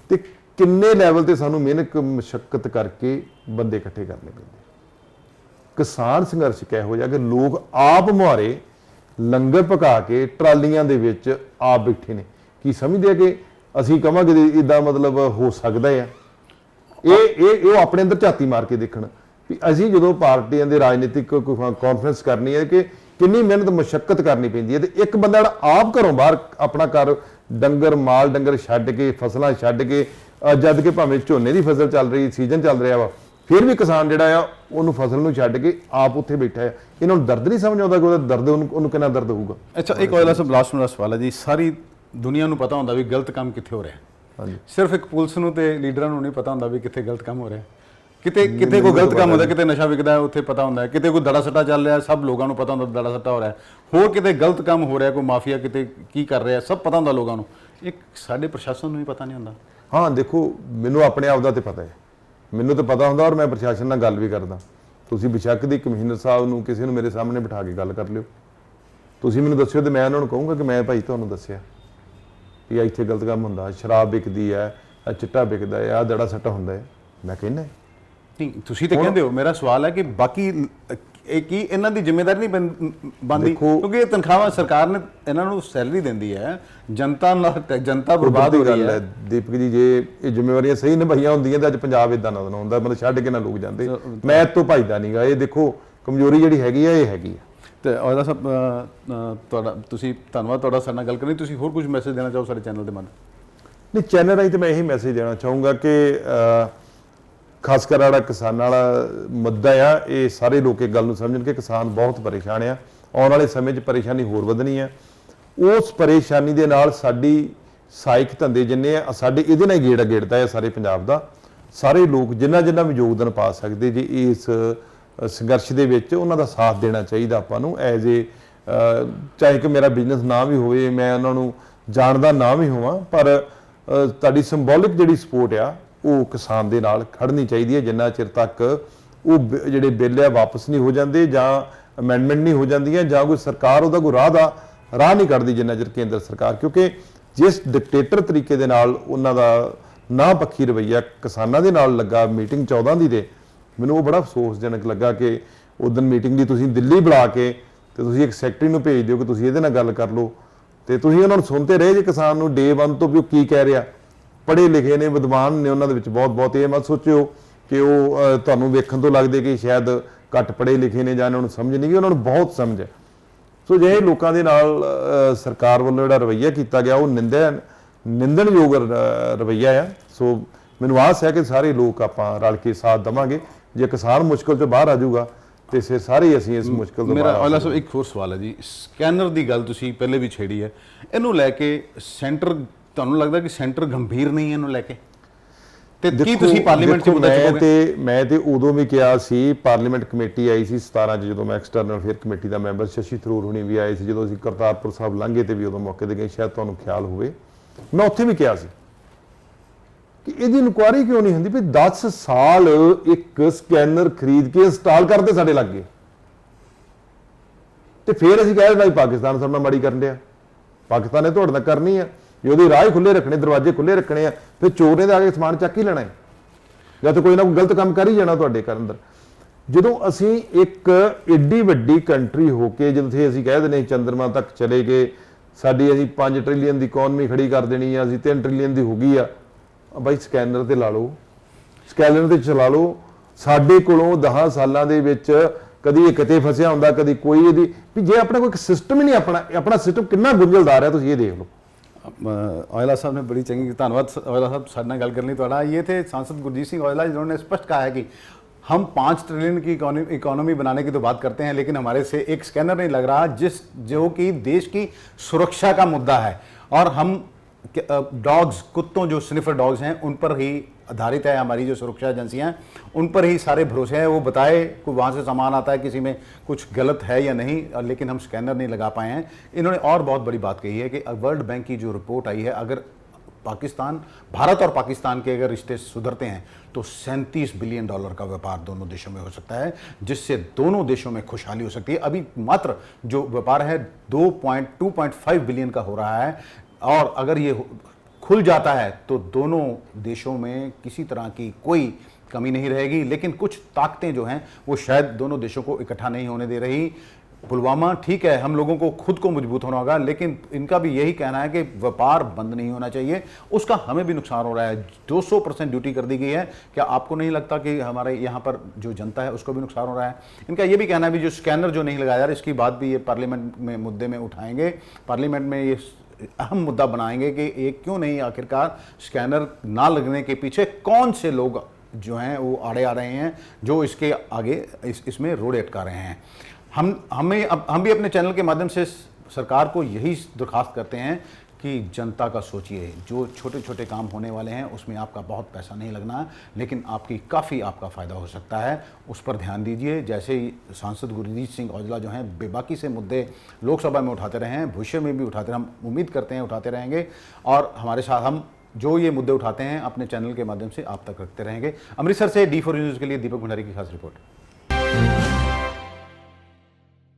S1: ਤੇ ਕਿੰਨੇ ਲੈਵਲ ਤੇ ਸਾਨੂੰ ਮਿਹਨਤ ਮਸ਼ੱਕਤ ਕਰਕੇ ਬੰਦੇ ਇਕੱਠੇ ਕਰਨੇ ਪੈਂਦੇ। ਕਿਸਾਨ ਸੰਘਰਸ਼ ਕਿਹੋ ਜਿਹਾ ਕਿ ਲੋਕ ਆਪ ਮੁਹਾਰੇ ਲੰਗਰ ਪਕਾ ਕੇ ਟਰਾਲੀਆਂ ਦੇ ਵਿੱਚ ਆਪ ਬੈਠੇ ਨੇ। ਕੀ ਸਮਝਦੇ ਆ ਕਿ ਅਸੀਂ ਕਵਾਂਗੇ ਇਦਾਂ ਮਤਲਬ ਹੋ ਸਕਦਾ ਆ? ਇਹ ਆਪਣੇ ਅੰਦਰ ਝਾਤੀ ਮਾਰ ਕੇ ਦੇਖਣ ਵੀ ਅਸੀਂ ਜਦੋਂ ਪਾਰਟੀਆਂ ਦੇ ਰਾਜਨੀਤਿਕ ਕਾਨਫਰੰਸ ਕਰਨੀ ਹੈ ਕਿ ਕਿੰਨੀ ਮਿਹਨਤ ਮਸ਼ੱਕਤ ਕਰਨੀ ਪੈਂਦੀ ਹੈ। ਤੇ ਇੱਕ ਬੰਦਾ ਜਿਹੜਾ ਆਪ ਘਰੋਂ ਬਾਹਰ ਆਪਣਾ ਘਰ ਮਾਲ ਡੰਗਰ ਛੱਡ ਕੇ, ਫਸਲਾਂ ਛੱਡ ਕੇ, ਜਦ ਕਿ ਭਾਵੇਂ ਝੋਨੇ ਦੀ ਫਸਲ ਚੱਲ ਰਹੀ, ਸੀਜ਼ਨ ਚੱਲ ਰਿਹਾ ਵਾ, ਫਿਰ ਵੀ ਕਿਸਾਨ ਜਿਹੜਾ ਆ ਉਹਨੂੰ ਫਸਲ ਨੂੰ ਛੱਡ ਕੇ ਆਪ ਉੱਥੇ ਬੈਠਾ ਹੈ। ਇਹਨਾਂ ਨੂੰ ਦਰਦ ਨਹੀਂ ਸਮਝ ਆਉਂਦਾ ਕਿ ਉਹਦਾ ਦਰਦ ਉਹਨੂੰ ਕਿੰਨਾ ਦਰਦ ਹੋਊਗਾ।
S2: ਅੱਛਾ, ਇੱਕ ਔਜਲਾ ਸਾਹਿਬ ਲਾਸਟ ਮੇਰਾ ਸਵਾਲ ਹੈ ਜੀ, ਸਾਰੀ ਦੁਨੀਆ ਨੂੰ ਪਤਾ ਹੁੰਦਾ ਵੀ ਗਲਤ ਕੰਮ ਕਿੱਥੇ ਹੋ ਰਿਹਾ,
S1: ਹਾਂਜੀ,
S2: ਸਿਰਫ ਇੱਕ ਪੁਲਿਸ ਨੂੰ ਤੇ ਲੀਡਰਾਂ ਨੂੰ ਨਹੀਂ ਪਤਾ ਹੁੰਦਾ ਵੀ ਕਿੱਥੇ ਗਲਤ ਕੰਮ ਹੋ ਰਿਹਾ। ਕਿਤੇ ਕੋਈ ਗਲਤ ਕੰਮ ਹੁੰਦਾ, ਕਿਤੇ ਨਸ਼ਾ ਵਿਕਦਾ ਹੈ ਉੱਥੇ ਪਤਾ ਹੁੰਦਾ ਹੈ, ਕਿਤੇ ਕੋਈ ਦੜਾ ਸੱਟਾ ਚੱਲ ਰਿਹਾ ਸਭ ਲੋਕਾਂ ਨੂੰ ਪਤਾ ਹੁੰਦਾ ਦੜਾ ਸੱਟਾ ਹੋ ਰਿਹਾ ਹੈ, ਹੋਰ ਕਿਤੇ ਗਲਤ ਕੰਮ ਹੋ ਰਿਹਾ, ਕੋਈ ਮਾਫੀਆ ਕਿਤੇ ਕੀ ਕਰ ਰਿਹਾ ਸਭ ਪਤਾ ਹੁੰਦਾ ਲੋਕਾਂ ਨੂੰ, ਇੱਕ ਸਾਡੇ ਪ੍ਰਸ਼ਾਸਨ ਨੂੰ ਹੀ ਪਤਾ ਨਹੀਂ ਹੁੰਦਾ।
S1: ਹਾਂ ਦੇਖੋ, ਮੈਨੂੰ ਆਪਣੇ ਆਪ ਦਾ ਤੇ ਪਤਾ ਹੈ, ਮੈਨੂੰ ਤਾਂ ਪਤਾ ਹੁੰਦਾ ਔਰ ਮੈਂ ਪ੍ਰਸ਼ਾਸਨ ਨਾਲ ਗੱਲ ਵੀ ਕਰਦਾ। ਤੁਸੀਂ ਬੇਸ਼ੱਕ ਦੀ ਕਮਿਸ਼ਨਰ ਸਾਹਿਬ ਨੂੰ ਕਿਸੇ ਨੂੰ ਮੇਰੇ ਸਾਹਮਣੇ ਬਿਠਾ ਕੇ ਗੱਲ ਕਰ ਲਿਓ, ਤੁਸੀਂ ਮੈਨੂੰ ਦੱਸਿਓ ਤੇ ਮੈਂ ਉਹਨਾਂ ਨੂੰ ਕਹੂੰਗਾ ਕਿ ਮੈਂ ਭਾਈ ਤੁਹਾਨੂੰ ਦੱਸਿਆ ਕਿ ਇੱਥੇ ਗਲਤ ਕੰਮ ਹੁੰਦਾ, ਸ਼ਰਾਬ ਵਿਕਦੀ ਹੈ, ਚਿੱਟਾ ਵਿਕਦਾ ਹੈ, ਦੜਾ ਸੱਟਾ ਹੁੰਦਾ ਹੈ, ਮੈਂ ਕਹਿੰਦਾ।
S2: ਨਹੀਂ ਤੁਸੀਂ ਤਾਂ ਕਹਿੰਦੇ ਹੋ, ਮੇਰਾ ਸਵਾਲ ਹੈ ਕਿ ਬਾਕੀ ਇਹ ਕੀ ਇਹਨਾਂ ਦੀ ਜ਼ਿੰਮੇਵਾਰੀ ਨਹੀਂ ਬਣਦੀ, ਕਿਉਂਕਿ ਇਹ ਤਨਖਾਹਾਂ ਸਰਕਾਰ ਨੇ ਇਹਨਾਂ ਨੂੰ ਸੈਲਰੀ ਦਿੰਦੀ ਹੈ, ਜਨਤਾ ਬਰਬਾਦ ਹੋ ਰਹੀ ਹੈ।
S1: ਦੀਪਕ ਜੀ, ਜੇ ਇਹ ਜ਼ਿੰਮੇਵਾਰੀਆਂ ਸਹੀ ਨਿਭਾਈਆਂ ਹੁੰਦੀਆਂ ਤਾਂ ਅੱਜ ਪੰਜਾਬ ਇਦਾਂ ਨਾ ਹੁੰਦਾ, ਮਤਲਬ ਛੱਡ ਕੇ ਨਾ ਲੋਕ ਜਾਂਦੇ। ਮੈਂ ਇਹ ਤੋਂ ਭੱਜਦਾ ਨਹੀਂਗਾ, ਇਹ ਦੇਖੋ ਕਮਜ਼ੋਰੀ ਜਿਹੜੀ ਹੈਗੀ ਆ ਇਹ ਹੈਗੀ ਆ।
S2: ਤੇ ਔਜਲਾ ਸਾਹਿਬ ਧੰਨਵਾਦ ਤੁਹਾਡਾ ਸਾਡੇ ਨਾਲ ਗੱਲ ਕਰਨੀ। ਤੁਸੀਂ ਹੋਰ ਕੁਝ ਮੈਸੇਜ ਦੇਣਾ ਚਾਹੋ ਸਾਡੇ ਚੈਨਲ ਦੇ ਮਨ?
S1: ਨਹੀਂ, ਚੈਨਲ ਰਾਹੀਂ ਤੇ ਮੈਂ ਇਹੀ ਮੈਸੇਜ ਦੇਣਾ ਚਾਹੂੰਗਾ ਕਿ ਖਾਸ ਕਰ ਜਿਹੜਾ ਕਿਸਾਨਾਂ ਵਾਲਾ ਮੁੱਦਾ ਆ, ਇਹ ਸਾਰੇ ਲੋਕ ਇਹ ਗੱਲ ਨੂੰ ਸਮਝਣ ਕਿ ਕਿਸਾਨ ਬਹੁਤ ਪਰੇਸ਼ਾਨ ਆ, ਆਉਣ ਵਾਲੇ ਸਮੇਂ 'ਚ ਪਰੇਸ਼ਾਨੀ ਹੋਰ ਵਧਣੀ ਆ। ਉਸ ਪਰੇਸ਼ਾਨੀ ਦੇ ਨਾਲ ਸਾਡੀ ਸਹਾਇਕ ਧੰਦੇ ਜਿੰਨੇ ਆ ਸਾਡੇ ਇਹਦੇ ਨਾਲ ਗੇੜਾ ਗੇੜਦਾ ਹੈ ਸਾਰੇ ਪੰਜਾਬ ਦਾ। ਸਾਰੇ ਲੋਕ ਜਿੰਨਾ ਵੀ ਯੋਗਦਾਨ ਪਾ ਸਕਦੇ ਜੇ ਇਸ ਸੰਘਰਸ਼ ਦੇ ਵਿੱਚ, ਉਹਨਾਂ ਦਾ ਸਾਥ ਦੇਣਾ ਚਾਹੀਦਾ ਆਪਾਂ ਨੂੰ। ਐਜ਼ ਏ ਚਾਹੇ ਕਿ ਮੇਰਾ ਬਿਜ਼ਨਸ ਨਾ ਵੀ ਹੋਵੇ, ਮੈਂ ਉਹਨਾਂ ਨੂੰ ਜਾਣਦਾ ਨਾ ਵੀ ਹੋਵਾਂ, ਪਰ ਤੁਹਾਡੀ ਸਿੰਬੋਲਿਕ ਜਿਹੜੀ ਸਪੋਰਟ ਆ ਉਹ ਕਿਸਾਨ ਦੇ ਨਾਲ ਖੜਨੀ ਚਾਹੀਦੀ ਹੈ। ਜਿੰਨਾ ਚਿਰ ਤੱਕ ਉਹ ਜਿਹੜੇ ਬਿੱਲ ਆ ਵਾਪਸ ਨਹੀਂ ਹੋ ਜਾਂਦੇ ਜਾਂ ਅਮੈਂਡਮੈਂਟ ਨਹੀਂ ਹੋ ਜਾਂਦੀਆਂ ਜਾਂ ਕੋਈ ਸਰਕਾਰ ਉਹਦਾ ਕੋਈ ਰਾਹ ਨਹੀਂ ਕੱਢਦੀ, ਜਿੰਨਾ ਚਿਰ ਕੇਂਦਰ ਸਰਕਾਰ, ਕਿਉਂਕਿ ਜਿਸ ਡਿਕਟੇਟਰ ਤਰੀਕੇ ਦੇ ਨਾਲ ਉਹਨਾਂ ਦਾ ਨਾ ਪੱਖੀ ਰਵੱਈਆ ਕਿਸਾਨਾਂ ਦੇ ਨਾਲ ਲੱਗਾ ਮੀਟਿੰਗ 14 ਦੀ ਤੇ ਮੈਨੂੰ ਉਹ ਬੜਾ ਅਫਸੋਸਜਨਕ ਲੱਗਾ ਕਿ ਉਦੋਂ ਮੀਟਿੰਗ ਦੀ ਤੁਸੀਂ ਦਿੱਲੀ ਬੁਲਾ ਕੇ ਤੇ ਤੁਸੀਂ ਇੱਕ ਸੈਕਟਰੀ ਨੂੰ ਭੇਜ ਦਿਓ ਕਿ ਤੁਸੀਂ ਇਹਦੇ ਨਾਲ ਗੱਲ ਕਰ ਲਓ, ਤੇ ਤੁਸੀਂ ਉਹਨਾਂ ਨੂੰ ਸੁਣਦੇ ਰਹੇ ਜੇ ਕਿਸਾਨ ਨੂੰ ਡੇ 1 ਤੋਂ ਵੀ ਉਹ ਕੀ ਕਹਿ ਰਿਹਾ। ਪੜ੍ਹੇ ਲਿਖੇ ਨੇ, ਵਿਦਵਾਨ ਨੇ ਉਹਨਾਂ ਦੇ ਵਿੱਚ ਬਹੁਤ। ਇਹ ਮਤ ਸੋਚਿਓ ਕਿ ਉਹ ਤੁਹਾਨੂੰ ਵੇਖਣ ਤੋਂ ਲੱਗਦੇ ਕਿ ਸ਼ਾਇਦ ਘੱਟ ਪੜ੍ਹੇ ਲਿਖੇ ਨੇ ਜਾਂ ਉਹਨਾਂ ਨੂੰ ਸਮਝ ਨਹੀਂ ਗਈ, ਉਹਨਾਂ ਨੂੰ ਬਹੁਤ ਸਮਝ ਹੈ। ਸੋ ਜੇ ਲੋਕਾਂ ਦੇ ਨਾਲ ਸਰਕਾਰ ਵੱਲੋਂ ਜਿਹੜਾ ਰਵੱਈਆ ਕੀਤਾ ਗਿਆ ਉਹ ਨਿੰਦਣਯੋਗ ਰਵੱਈਆ ਆ। ਸੋ ਮੈਨੂੰ ਆਸ ਹੈ ਕਿ ਸਾਰੇ ਲੋਕ ਆਪਾਂ ਰਲ ਕੇ ਸਾਥ ਦੇਵਾਂਗੇ। ਜੇ ਕਿਸਾਨ ਮੁਸ਼ਕਲ ਤੋਂ ਬਾਹਰ ਆ ਜਾਊਗਾ ਤੇ ਫਿਰ ਸਾਰੇ ਅਸੀਂ ਇਸ ਮੁਸ਼ਕਲ ਤੋਂ
S2: ਮੇਰਾ ਔਜਲਾ ਸਾਹਿਬ ਇੱਕ ਹੋਰ ਸਵਾਲ ਹੈ ਜੀ, ਸਕੈਨਰ ਦੀ ਗੱਲ ਤੁਸੀਂ ਪਹਿਲੇ ਵੀ ਛੇੜੀ ਹੈ, ਇਹਨੂੰ ਲੈ ਕੇ ਸੈਂਟਰ, ਤੁਹਾਨੂੰ ਲੱਗਦਾ ਕਿ ਸੈਂਟਰ ਗੰਭੀਰ ਨਹੀਂ ਹੈ ਇਹਨੂੰ ਲੈ ਕੇ? ਤੇ ਕੀ ਤੁਸੀਂ ਪਾਰਲੀਮੈਂਟ 'ਚ ਮੁੱਦਾ ਚੁੱਕੋਗੇ?
S1: ਮੈਂ ਤੇ ਉਦੋਂ ਵੀ ਕਿਹਾ ਸੀ, ਪਾਰਲੀਮੈਂਟ ਕਮੇਟੀ ਆਈ ਸੀ 17 'ਚ ਜਦੋਂ ਮੈਂ ਐਕਸਟਰਨਲ ਅਫੇਅਰ ਕਮੇਟੀ ਦਾ ਮੈਂਬਰ, ਸ਼ਸ਼ੀ ਥਰੂਰ ਹੁਣੀ ਵੀ ਆਏ ਸੀ ਜਦੋਂ ਅਸੀਂ ਕਰਤਾਰਪੁਰ ਸਾਹਿਬ ਲੰਘੇ ਤੇ ਵੀ ਉਦੋਂ ਮੌਕੇ ਤੇ ਗਏ, ਸ਼ਾਇਦ ਤੁਹਾਨੂੰ ਖਿਆਲ ਹੋਵੇ। ਮੈਂ ਉੱਥੇ ਵੀ ਕਿਹਾ ਸੀ ਕਿ ਇਹਦੀ ਇਨਕੁਆਇਰੀ ਕਿਉਂ ਨਹੀਂ ਹੁੰਦੀ ਵੀ 10 ਸਾਲ ਇੱਕ ਸਕੈਨਰ ਖਰੀਦ ਕੇ ਇੰਸਟਾਲ ਕਰਦੇ ਸਾਡੇ ਲੱਗੇ, ਤੇ ਫਿਰ ਅਸੀਂ ਕਹਿ ਰਹੇ ਪਾਕਿਸਤਾਨ ਸਾਡੇ ਨਾਲ ਮਾੜੀ ਕਰਨ ਡਿਆ। ਪਾਕਿਸਤਾਨ ਨੇ ਤੁਹਾਡੇ ਨਾਲ ਕਰਨੀ ਆ, ਜੇ ਉਹਦੇ ਰਾਹ ਖੁੱਲੇ ਰੱਖਣੇ, ਦਰਵਾਜ਼ੇ ਖੁੱਲੇ ਰੱਖਣੇ ਆ, ਫਿਰ ਚੋਰ ਨੇ ਤਾਂ ਆ ਕੇ ਸਮਾਨ ਚੱਕ ਹੀ ਲੈਣਾ ਹੈ ਜਾਂ ਤਾਂ ਕੋਈ ਨਾ ਕੋਈ ਗਲਤ ਕੰਮ ਕਰ ਹੀ ਜਾਣਾ ਤੁਹਾਡੇ ਘਰ ਅੰਦਰ। ਜਦੋਂ ਅਸੀਂ ਇੱਕ ਏਡੀ ਵੱਡੀ ਕੰਟਰੀ ਹੋ ਕੇ ਜਿੱਥੇ ਅਸੀਂ ਕਹਿ ਦਿੰਦੇ ਚੰਦਰਮਾ ਤੱਕ ਚਲੇ ਗਏ, ਸਾਡੀ ਅਸੀਂ 5 ਟ੍ਰਿਲੀਅਨ ਦੀ ਇਕਨੋਮੀ ਖੜੀ ਕਰ ਦੇਣੀ ਆ, ਅਸੀਂ 3 ਟ੍ਰਿਲੀਅਨ ਦੀ ਹੋ ਗਈ ਆ, ਬਾਈ ਸਕੈਨਰ ਤੇ ਲਾ ਲਓ, ਸਕੈਨਰ ਤੇ ਚਲਾ ਲਓ। ਸਾਡੇ ਕੋਲੋਂ 10 ਸਾਲਾਂ ਦੇ ਵਿੱਚ ਕਦੀ ਇਹ ਕਿਤੇ ਫਸਿਆ ਹੁੰਦਾ, ਕਦੀ ਕੋਈ ਇਹਦੀ ਵੀ ਜੇ ਆਪਣਾ ਕੋਈ ਸਿਸਟਮ ਹੀ ਨਹੀਂ, ਆਪਣਾ ਸਿਸਟਮ ਕਿੰਨਾ ਗੁੰਝਲਦਾਰ ਹੈ, ਤੁਸੀਂ ਇਹ ਦੇਖ ਲਓ।
S2: ਔਜਲਾ साहब ने बड़ी चंगी, धन्यवाद औजला साहब साढ़े नाल गल करनी तुहाडा। ये थे सांसद गुरजीत सिंह औजला जिन्होंने स्पष्ट कहा है कि हम 5 ट्रिलियन की इकोनॉमी बनाने की तो बात करते हैं, लेकिन हमारे से एक स्कैनर नहीं लग रहा जो कि देश की सुरक्षा का मुद्दा है, और हम डॉग्स, कुत्तों, जो स्निफर डॉग्स हैं उन पर ही आधारित है हमारी जो सुरक्षा एजेंसियां, उन पर ही सारे भरोसे हैं। वो बताए कोई वहाँ से सामान आता है, किसी में कुछ गलत है या नहीं, लेकिन हम स्कैनर नहीं लगा पाए हैं। इन्होंने और बहुत बड़ी बात कही है कि वर्ल्ड बैंक की जो रिपोर्ट आई है, अगर भारत और पाकिस्तान के अगर रिश्ते सुधरते हैं तो $37 बिलियन का व्यापार दोनों देशों में हो सकता है, जिससे दोनों देशों में खुशहाली हो सकती है। अभी मात्र जो व्यापार है 2.5 बिलियन का हो रहा है, और अगर ये खुल जाता है तो दोनों देशों में किसी तरह की कोई कमी नहीं रहेगी। लेकिन कुछ ताकतें जो हैं वो शायद दोनों देशों को इकट्ठा नहीं होने दे रही। पुलवामा ठीक है, हम लोगों को खुद को मजबूत होना होगा, लेकिन इनका भी यही कहना है कि व्यापार बंद नहीं होना चाहिए, उसका हमें भी नुकसान हो रहा है। 200% ड्यूटी कर दी गई है, क्या आपको नहीं लगता कि हमारे यहाँ पर जो जनता है उसको भी नुकसान हो रहा है? इनका ये भी कहना है भी जो स्कैनर जो नहीं लगाया जा रहा, इसकी बात भी ये पार्लियामेंट में मुद्दे में उठाएंगे, पार्लियामेंट में ये अहम मुद्दा बनाएंगे कि ये क्यों नहीं, आखिरकार स्कैनर ना लगने के पीछे कौन से लोग जो हैं वो आड़े आ रहे हैं, जो इसके आगे इसमें रोड अटका रहे हैं। हम भी अपने चैनल के माध्यम से सरकार को यही दरख्वास्त करते हैं कि जनता का सोचिए। जो छोटे छोटे काम होने वाले हैं उसमें आपका बहुत पैसा नहीं लगना है, लेकिन काफ़ी आपका फ़ायदा हो सकता है, उस पर ध्यान दीजिए। जैसे ही सांसद गुरजीत सिंह औजला जो हैं बेबाकी से मुद्दे लोकसभा में उठाते रहे हैं, भविष्य में भी उठाते रहे, हम उम्मीद करते हैं उठाते रहेंगे, और हमारे साथ हम जो ये मुद्दे उठाते हैं अपने चैनल के माध्यम से आप तक रखते रहेंगे। अमृतसर से D4 न्यूज़ के लिए दीपक भंडारी की खास रिपोर्ट।